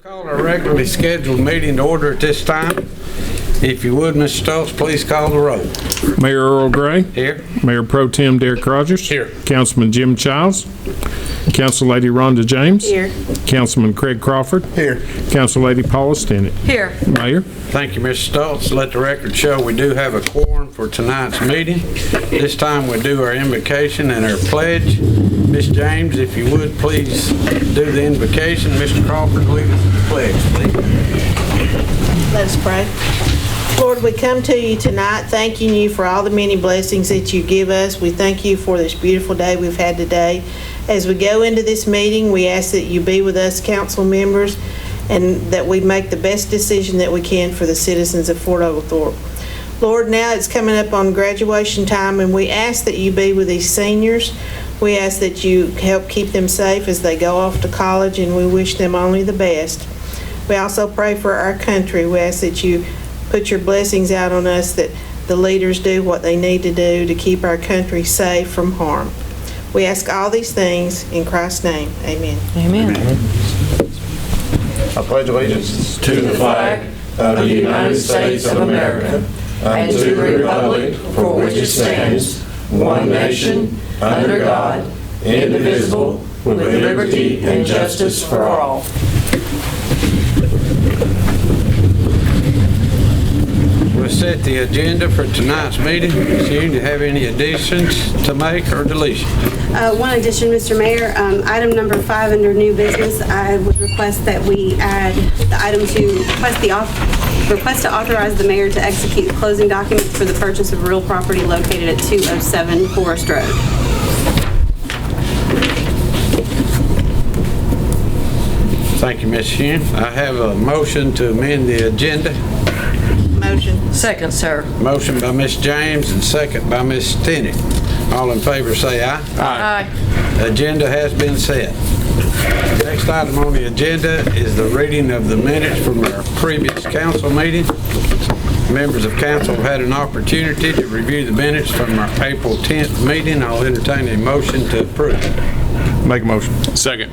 Call our regularly scheduled meeting to order at this time. If you would, Mr. Stoltz, please call the roll. Mayor Earl Gray. Here. Mayor Pro Tem Derek Rogers. Here. Councilman Jim Childs. Council Lady Rhonda James. Here. Councilman Craig Crawford. Here. Council Lady Paula Stinnett. Here. Mayor. Thank you, Mr. Stoltz. Let the record show we do have a quorum for tonight's meeting. This time we do our invocation and our pledge. Ms. James, if you would, please do the invocation. Mr. Crawford, lead us in the pledge, please. Let us pray. Lord, we come to you tonight thanking you for all the many blessings that you give us. We thank you for this beautiful day we've had today. As we go into this meeting, we ask that you be with us, council members, and that we make the best decision that we can for the citizens of Fort Oglethorpe. Lord, now it's coming up on graduation time, and we ask that you be with these seniors. We ask that you help keep them safe as they go off to college, and we wish them only the best. We also pray for our country. We ask that you put your blessings out on us, that the leaders do what they need to do to keep our country safe from harm. We ask all these things in Christ's name. Amen. Amen. I pledge allegiance to the flag of the United States of America and to the republic for which it stands, one nation, under God, indivisible, with liberty and justice for all. We'll set the agenda for tonight's meeting. Do you have any additions to make or deletions? One addition, Mr. Mayor. Item number 5 under new business, I would request that we add the item to request to authorize the mayor to execute closing documents for the purchase of real property located at 207 Forest Road. Thank you, Ms. Hune. I have a motion to amend the agenda. Motion. Second, sir. Motion by Ms. James and second by Ms. Stinnett. All in favor say aye. Aye. Agenda has been set. Next item on the agenda is the reading of the minutes from our previous council meeting. Members of council have had an opportunity to review the minutes from our April 10th meeting. I'll entertain a motion to approve. Make a motion. Second.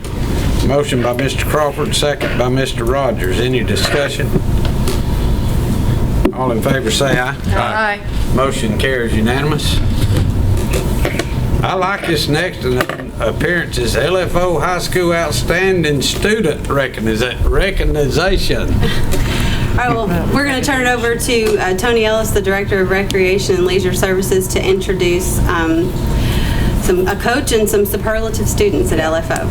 Motion by Mr. Crawford, second by Mr. Rogers. Any discussion? All in favor say aye. Aye. Motion carries unanimous. I like this next appearance is LFO High School Outstanding Student Recognition. All right, well, we're going to turn it over to Tony Ellis, the Director of Recreation and Leisure Services, to introduce a coach and some superlative students at LFO.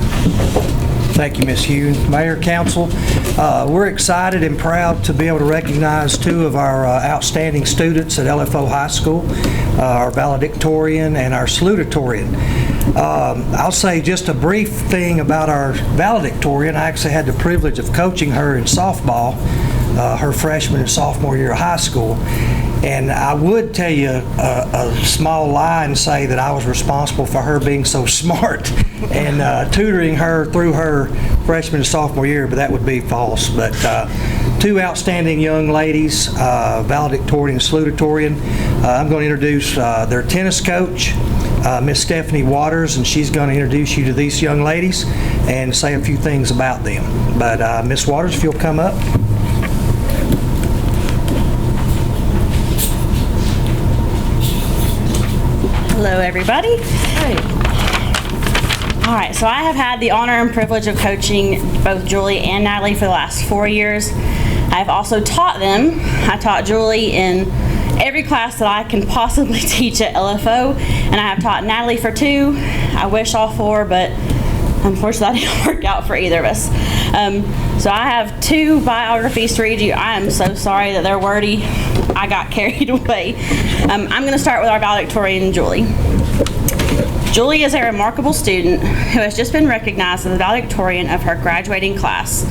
Thank you, Ms. Hune. Mayor, Council, we're excited and proud to be able to recognize 2 of our outstanding students at LFO High School, our valedictorian and our salutatorian. I'll say just a brief thing about our valedictorian. I actually had the privilege of coaching her in softball, her freshman and sophomore year of high school. And I would tell you a small lie and say that I was responsible for her being so smart and tutoring her through her freshman and sophomore year, but that would be false. But 2 outstanding young ladies, valedictorian and salutatorian. I'm going to introduce their tennis coach, Miss Stephanie Waters, and she's going to introduce you to these young ladies and say a few things about them. But Miss Waters, if you'll come up. Hello, everybody. Hey. All right, so I have had the honor and privilege of coaching both Julie and Natalie for the last 4 years. I've also taught them. I taught Julie in every class that I can possibly teach at LFO, and I have taught Natalie for 2. I wish all 4, but unfortunately that didn't work out for either of us. So I have 2 biographies to read you. I am so sorry that they're wordy. I got carried away. I'm going to start with our valedictorian, Julie. Julie is a remarkable student who has just been recognized as the valedictorian of her graduating class.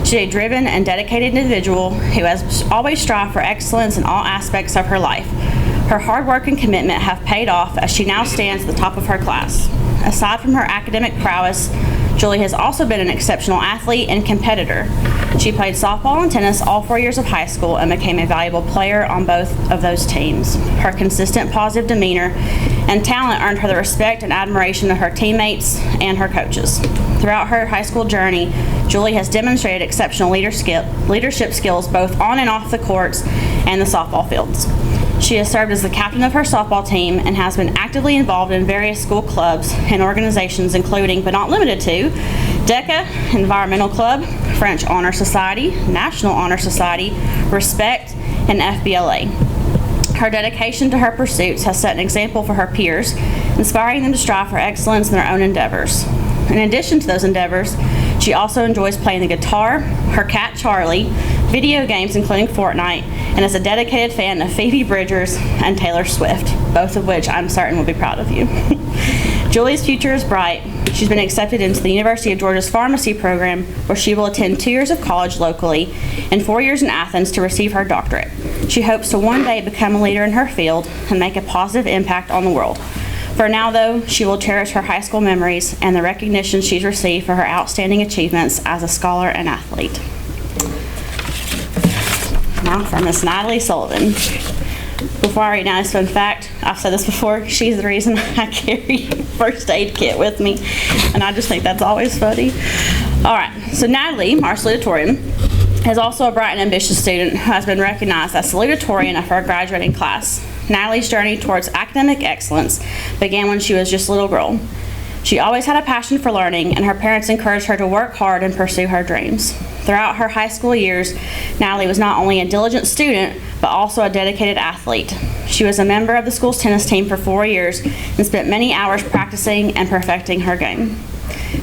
She's a driven and dedicated individual who has always strived for excellence in all aspects of her life. Her hard work and commitment have paid off as she now stands at the top of her class. Aside from her academic prowess, Julie has also been an exceptional athlete and competitor. She played softball and tennis all 4 years of high school and became a valuable player on both of those teams. Her consistent positive demeanor and talent earned her the respect and admiration of her teammates and her coaches. Throughout her high school journey, Julie has demonstrated exceptional leadership skills both on and off the courts and the softball fields. She has served as the captain of her softball team and has been actively involved in various school clubs and organizations, including, but not limited to, DECA, Environmental Club, French Honor Society, National Honor Society, Respect, and FBLA. Her dedication to her pursuits has set an example for her peers, inspiring them to strive for excellence in their own endeavors. In addition to those endeavors, she also enjoys playing the guitar, her cat Charlie, video games including Fortnite, and is a dedicated fan of Phoebe Bridgers and Taylor Swift, both of which I'm certain will be proud of you. Julie's future is bright. She's been accepted into the University of Georgia's pharmacy program, where she will attend 2 years of college locally and 4 years in Athens to receive her doctorate. She hopes to one day become a leader in her field and make a positive impact on the world. For now, though, she will cherish her high school memories and the recognition she's received for her outstanding achievements as a scholar and athlete. Now for Miss Natalie Sullivan. Before I read Natalie's fun fact, I've said this before, she's the reason I carry a first aid kit with me, and I just think that's always funny. All right, so Natalie, our salutatorian, is also a bright and ambitious student who has been recognized as salutatorian of her graduating class. Natalie's journey towards academic excellence began when she was just a little girl. She always had a passion for learning, and her parents encouraged her to work hard and pursue her dreams. Throughout her high school years, Natalie was not only a diligent student, but also a dedicated athlete. She was a member of the school's tennis team for 4 years and spent many hours practicing and perfecting her game.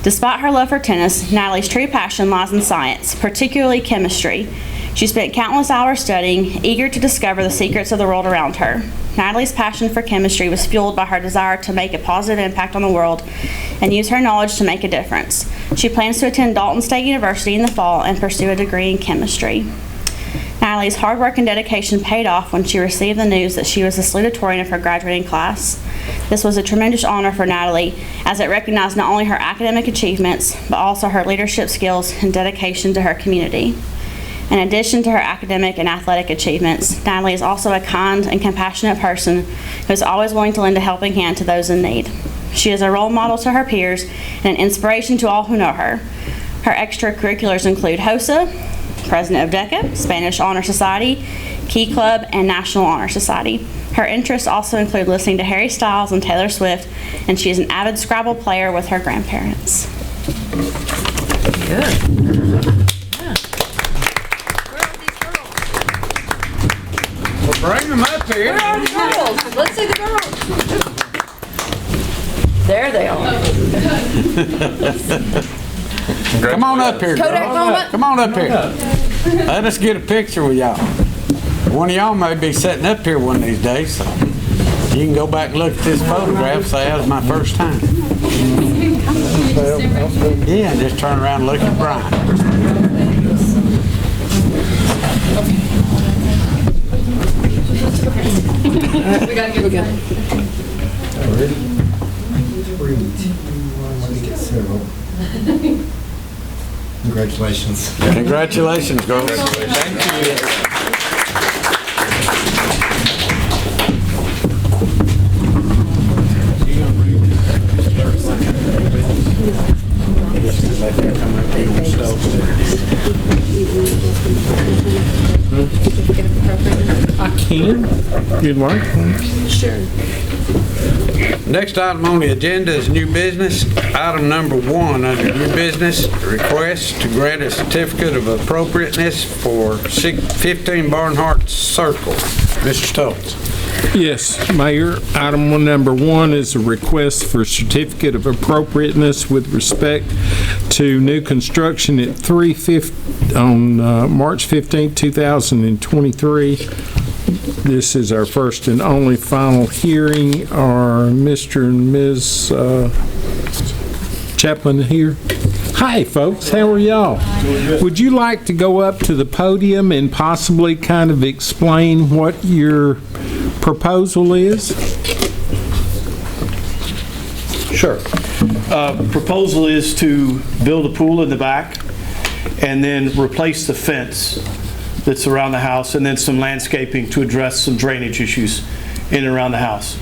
Despite her love for tennis, Natalie's true passion lies in science, particularly chemistry. She spent countless hours studying, eager to discover the secrets of the world around her. Natalie's passion for chemistry was fueled by her desire to make a positive impact on the world and use her knowledge to make a difference. She plans to attend Dalton State University in the fall and pursue a degree in chemistry. Natalie's hard work and dedication paid off when she received the news that she was the salutatorian of her graduating class. This was a tremendous honor for Natalie, as it recognized not only her academic achievements, but also her leadership skills and dedication to her community. In addition to her academic and athletic achievements, Natalie is also a kind and compassionate person who is always willing to lend a helping hand to those in need. She is a role model to her peers and an inspiration to all who know her. Her extracurriculars include HOSA, President of DECA, Spanish Honor Society, Key Club, and National Honor Society. Her interests also include listening to Harry Styles and Taylor Swift, and she is an avid Scrabble player with her grandparents. Bring them up here. Where are the girls? Let's see the girls. There they are. Come on up here, Kodak girl. moment. Come on up here. Let us get a picture with y'all. One of y'all may be sitting up here one of these days, so you can go back and look at this photograph and say that was my first time. Yeah, just turn around and look at Brian. We gotta give again. Ready? 3, 2, 1, let me get settled. Congratulations. Congratulations, girls. Thank you. I can. Good luck. Next item on the agenda is new business. Item number 1 under new business, request to grant a certificate of appropriateness for 15 Barnhart Circle. Mr. Stoltz. Yes, Mayor, item number 1 is a request for certificate of appropriateness with respect to new construction at 350 on March 15, 2023. This is our first and only final hearing. Are Mr. and Ms. Chaplin here? Hi, folks. How are y'all? Would you like to go up to the podium and possibly kind of explain what your proposal is? Sure. Proposal is to build a pool in the back and then replace the fence that's around the house, and then some landscaping to address some drainage issues in and around the house.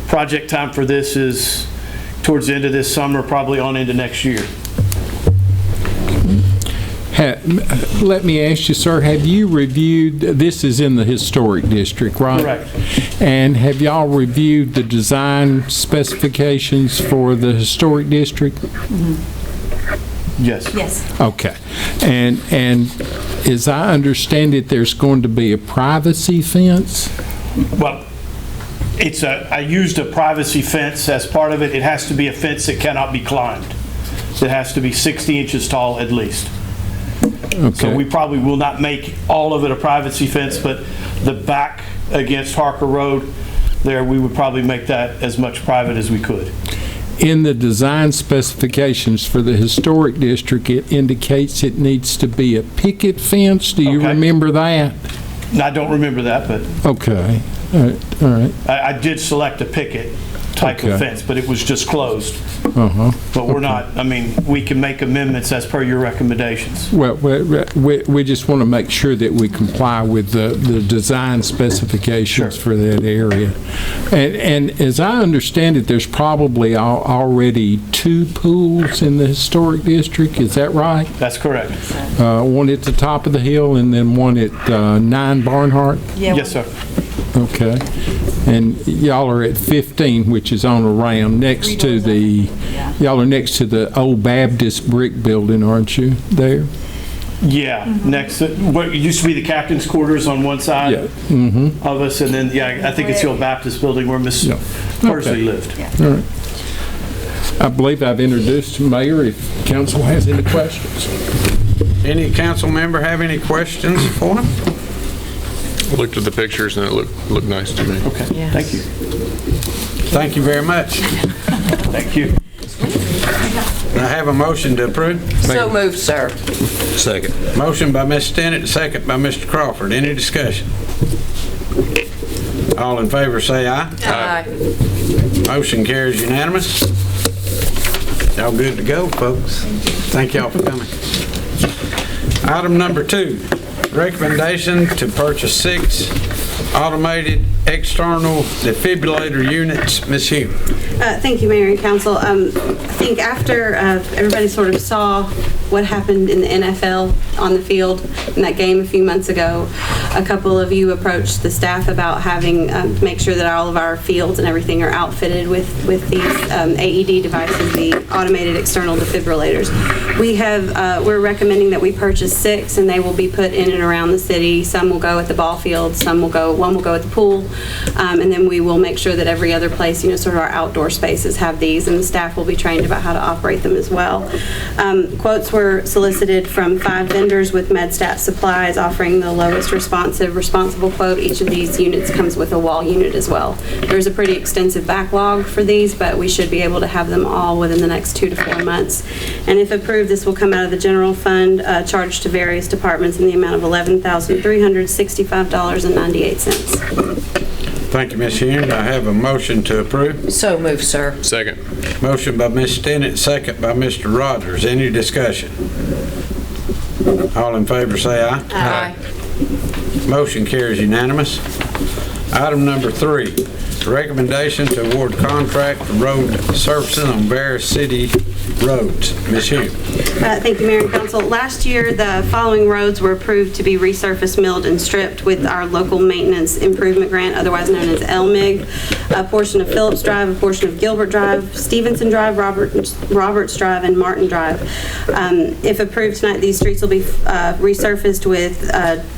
Project time for this is towards the end of this summer, probably on into next year. Let me ask you, sir, have you reviewed, this is in the historic district, right? Correct. And have y'all reviewed the design specifications for the historic district? Yes. Yes. Okay. And as I understand it, there's going to be a privacy fence? Well, I used a privacy fence as part of it. It has to be a fence that cannot be climbed. It has to be 60 inches tall at least. So we Okay. probably will not make all of it a privacy fence, but the back against Harker Road there, we would probably make that as much private as we could. In the design specifications for the historic district, it indicates it needs to be a picket fence. Do you Okay. remember that? And I don't remember that, but Okay. All right. I did select a picket type Okay. of fence, but it was just closed. Uh-huh. But we're not, I mean, we can make amendments as per your recommendations. Well, we just want to make sure that we comply with the design specifications for that area. And as I understand it, there's probably already 2 pools in the historic district, is that right? That's correct. One at the top of the hill and then one at 9 Barnhart? Yes, sir. Okay. And y'all are at 15, which is on around next to y'all are next to the old Baptist brick building, aren't you, there? Yeah, next, to what used to be the captain's quarters on one side of us, and then, yeah, I think it's the old Baptist building where Miss Yeah. Persley Okay. lived. All right. I believe I've introduced the mayor, if council has any questions. Any council member have any questions for him? Looked at the pictures and it looked nice to me. Okay, thank you. Thank you very much. Thank you. I have a motion to approve. So moved, sir. Second. Motion by Ms. Stinnett, second by Mr. Crawford. Any discussion? All in favor say aye. Aye. Motion carries unanimous. Y'all good to go, folks. Thank y'all for coming. Item number 2, recommendation to purchase 6 automated external defibrillator units. Ms. Hugh. Thank you, Mayor and Council. I think after everybody sort of saw what happened in the NFL on the field in that game a few months ago, a couple of you approached the staff about having, make sure that all of our fields and everything are outfitted with these AED devices, the automated external defibrillators. We're recommending that we purchase 6, and they will be put in and around the city. Some will go at the ball field, one will go at the pool, and then we will make sure that every other place, sort of our outdoor spaces have these, and the staff will be trained about how to operate them as well. Quotes were solicited from 5 vendors with MedStat supplies offering the lowest responsible quote. Each of these units comes with a wall unit as well. There's a pretty extensive backlog for these, but we should be able to have them all within the next 2 to 4 months. And if approved, this will come out of the general fund, charged to various departments in the amount of $11,365.98. Thank you, Ms. Hugh. I have a motion to approve. So moved, sir. Second. Motion by Ms. Stinnett, second by Mr. Rogers. Any discussion? All in favor say aye. Aye. Motion carries unanimous. Item number 3, recommendation to award contract for road surfacing on various city roads. Ms. Hugh. Thank you, Mayor and Council. Last year, the following roads were approved to be resurfaced, milled, and stripped with our local maintenance improvement grant, otherwise known as LMIG. A portion of Phillips Drive, a portion of Gilbert Drive, Stevenson Drive, Roberts Drive, and Martin Drive. If approved tonight, these streets will be resurfaced with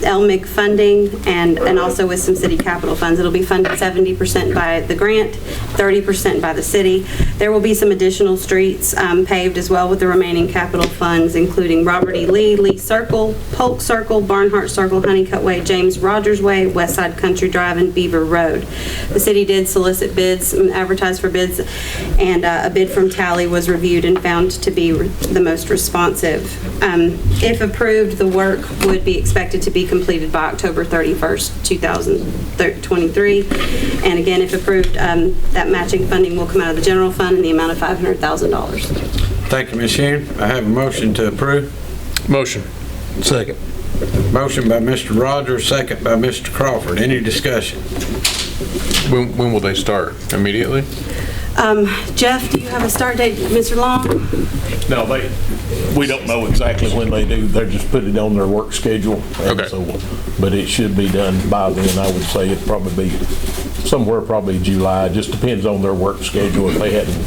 LMIG funding and also with some city capital funds. It'll be funded 70% by the grant, 30% by the city. There will be some additional streets paved as well with the remaining capital funds, including Robert E. Lee, Lee Circle, Polk Circle, Barnhart Circle, Honeycutt Way, James Rogers Way, Westside Country Drive, and Beaver Road. The city did solicit bids, advertise for bids, and a bid from Tally was reviewed and found to be the most responsive. If approved, the work would be expected to be completed by October 31st, 2023. And again, if approved, that matching funding will come out of the general fund in the amount of $500,000. Thank you, Ms. Hugh. I have a motion to approve. Motion. Second. Motion by Mr. Rogers, second by Mr. Crawford. Any discussion? When will they start? Immediately? Jeff, do you have a start date, Mr. Long? No, we don't know exactly when they do. They're just put it on their work schedule. And Okay. so, but it should be done by then. I would say it'd probably be somewhere probably July. Just depends on their work schedule. If they hadn't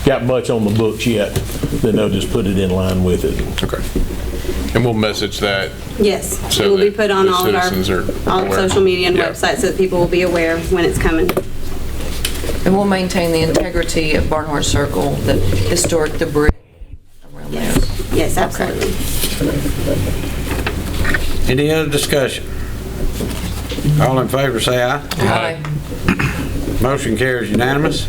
got much on the books yet, then they'll just put it in line with it. Okay. And we'll message that. Yes, So it will be that put on the all of citizens are all aware. social media and Yeah. websites so that people will be aware when it's coming. And we'll maintain the integrity of Barnhart Circle, the historic debris around there. Yes, absolutely. Any other discussion? All in favor, say aye. Aye. Motion carries unanimous.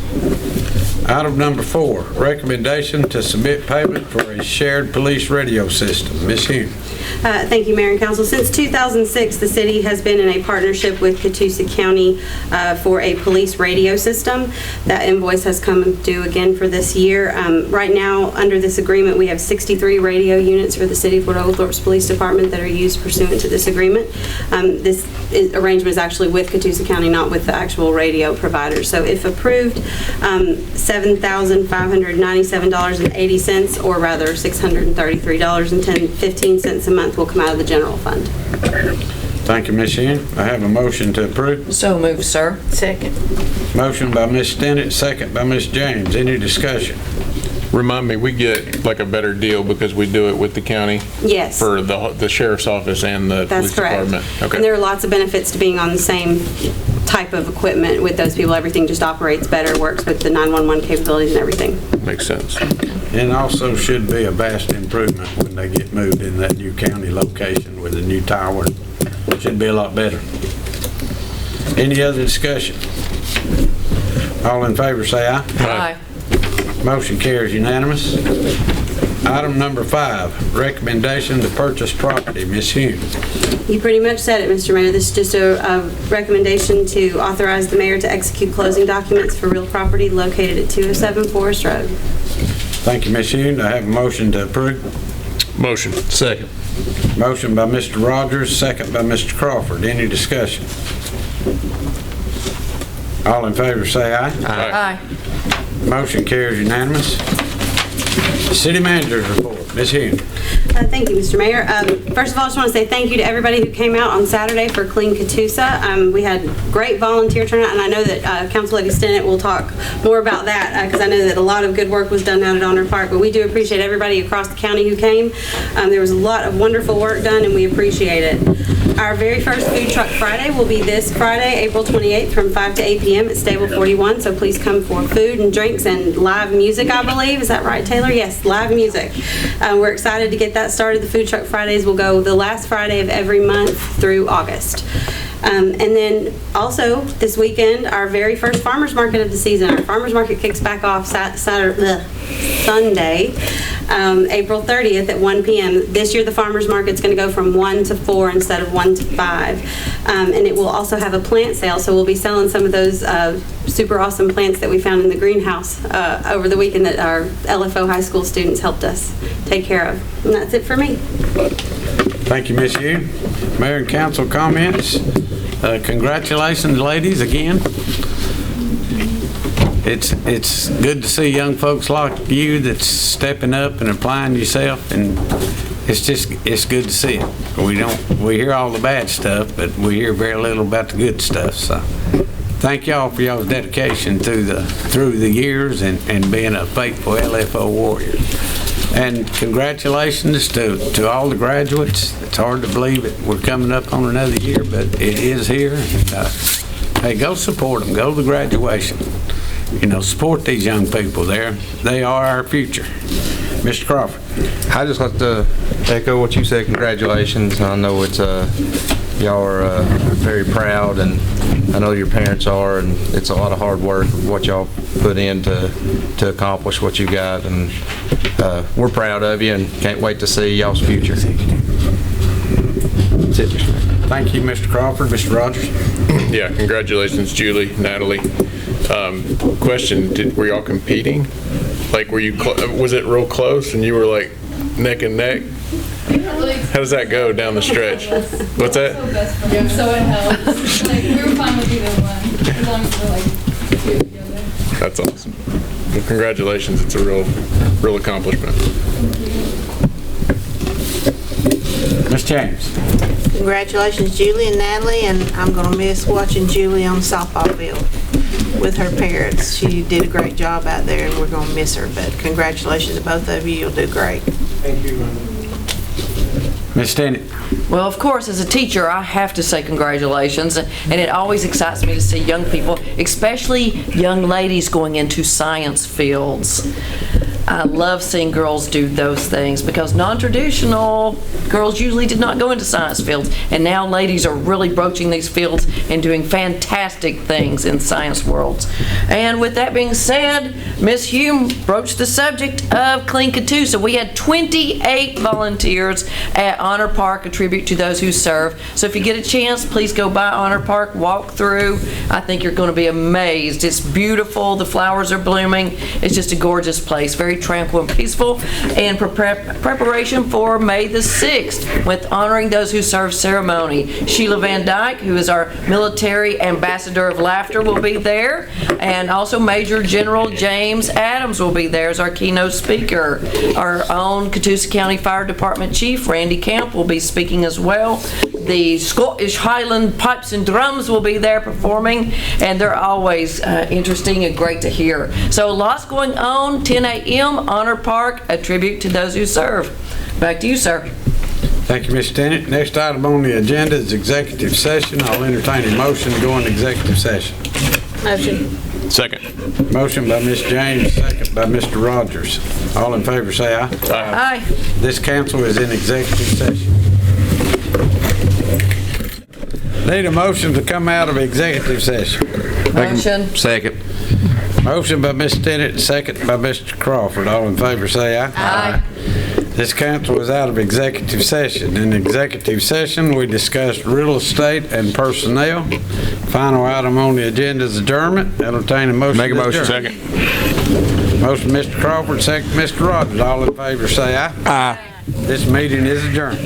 Item number 4, recommendation to submit payment for a shared police radio system. Ms. Hume. Thank you, Mayor and Council. Since 2006, the city has been in a partnership with Catoosa County for a police radio system. That invoice has come due again for this year. Right now, under this agreement, we have 63 radio units for the city of Fort Oglethorpe's Police Department that are used pursuant to this agreement. This arrangement is actually with Catoosa County, not with the actual radio provider. So if approved, $7,597.80, or rather $633.15 a month will come out of the general fund. Thank you, Ms. Hume. I have a motion to approve. So moved, sir. Second. Motion by Ms. Stinnett, second by Ms. James. Any discussion? Remind me, we get like a better deal because we do it with the county? Yes. For the sheriff's office and the That's police correct. department? Okay. And there are lots of benefits to being on the same type of equipment with those people. Everything just operates better, works with the 911 capabilities and everything. Makes sense. And also should be a vast improvement when they get moved in that new county location with a new tower. Should be a lot better. Any other discussion? All in favor, say aye. Aye. Motion carries unanimous. Item number 5, recommendation to purchase property. Ms. Hume. You pretty much said it, Mr. Mayor. This is just a recommendation to authorize the mayor to execute closing documents for real property located at 207 Forest Road. Thank you, Ms. Hume. I have a motion to approve. Motion. Second. Motion by Mr. Rogers, second by Mr. Crawford. Any discussion? All in favor, say aye. Aye. Motion carries unanimous. City manager's report. Ms. Hume. Thank you, Mr. Mayor. First of all, I just want to say thank you to everybody who came out on Saturday for Clean Catoosa. We had great volunteer turnout, and I know that Council Lady Stinnett will talk more about that because I know that a lot of good work was done out at Honor Park, but we do appreciate everybody across the county who came. There was a lot of wonderful work done, and we appreciate it. Our very first Food Truck Friday will be this Friday, April 28th from 5 to 8 p.m. at Stable 41, so please come for food and drinks and live music, I believe. Is that right, Taylor? Yes, live music. We're excited to get that started. The Food Truck Fridays will go the last Friday of every month through August. And then also this weekend, our very first farmers market of the season. Our farmers market kicks back off Sunday, April 30th at 1 p.m. This year the farmers market's going to go from 1 to 4 instead of 1 to 5. And it will also have a plant sale, so we'll be selling some of those super awesome plants that we found in the greenhouse over the weekend that our LFO high school students helped us take care of. And that's it for me. Thank you, Ms. Hume. Mayor and council comments. Congratulations, ladies, again. It's good to see young folks like you that's stepping up and applying yourself, and it's good to see it. We hear all the bad stuff, but we hear very little about the good stuff. So thank y'all for y'all's dedication through the years and being a faithful LFO warrior. And congratulations to all the graduates. It's hard to believe it. We're coming up on another year, but it is here. And, hey, go support them. Go to the graduation. Support these young people. They are our future. Mr. Crawford. I just like to echo what you said. Congratulations. I know it's y'all are very proud, and I know your parents are, and it's a lot of hard work what y'all put in to accomplish what you got, and we're proud of you and can't wait to see y'all's future. That's it, Mr. Mayor. Thank you, Mr. Crawford. Mr. Rogers. Yeah, congratulations, Julie, Natalie. Question, were y'all competing? Like, was it real close and you were like neck and neck? How does that go down the stretch? What's that? So it helps. We were fine with either one, as long as we're two together. That's awesome. Well, congratulations. It's a real accomplishment. Ms. James. Congratulations, Julie and Natalie, and I'm going to miss watching Julie on the softball field with her parents. She did a great job out there, and we're going to miss her, but congratulations to both of you. You'll do great. Thank you. Ms. Stinnett. Well, of course, as a teacher, I have to say congratulations, and it always excites me to see young people, especially young ladies, going into science fields. I love seeing girls do those things because non-traditional girls usually did not go into science fields, and now ladies are really broaching these fields and doing fantastic things in science worlds. And with that being said, Miss Hume broached the subject of Clean Catoosa. We had 28 volunteers at Honor Park, a tribute to those who serve. So if you get a chance, please go by Honor Park, walk through. I think you're going to be amazed. It's beautiful. The flowers are blooming. It's just a gorgeous place, very tranquil and peaceful, and preparation for May the 6th with Honoring Those Who Serve ceremony. Sheila Van Dyke, who is our military ambassador of laughter, will be there, and also Major General James Adams will be there as our keynote speaker. Our own Catoosa County Fire Department Chief Randy Camp will be speaking as well. The Scottish Highland Pipes and Drums will be there performing, and they're always interesting and great to hear. So lots going on. 10 a.m. Honor Park, a tribute to those who serve. Back to you, sir. Thank you, Ms. Stinnett. Next item on the agenda is executive session. I'll entertain a motion to go into executive session. Motion. Second. Motion by Ms. James, second by Mr. Rogers. All in favor say aye. Aye. This council is in executive session. Need a motion to come out of executive session. Motion. Second. Motion by Ms. Stinnett, second by Mr. Crawford. All in favor say aye. Aye. This council is out of executive session. In executive session, we discussed real estate and personnel. Final item on the agenda is adjournment. Entertain a motion. Make a motion. Second. Motion Mr. Crawford, second Mr. Rogers. All in favor say aye. Aye. This meeting is adjourned.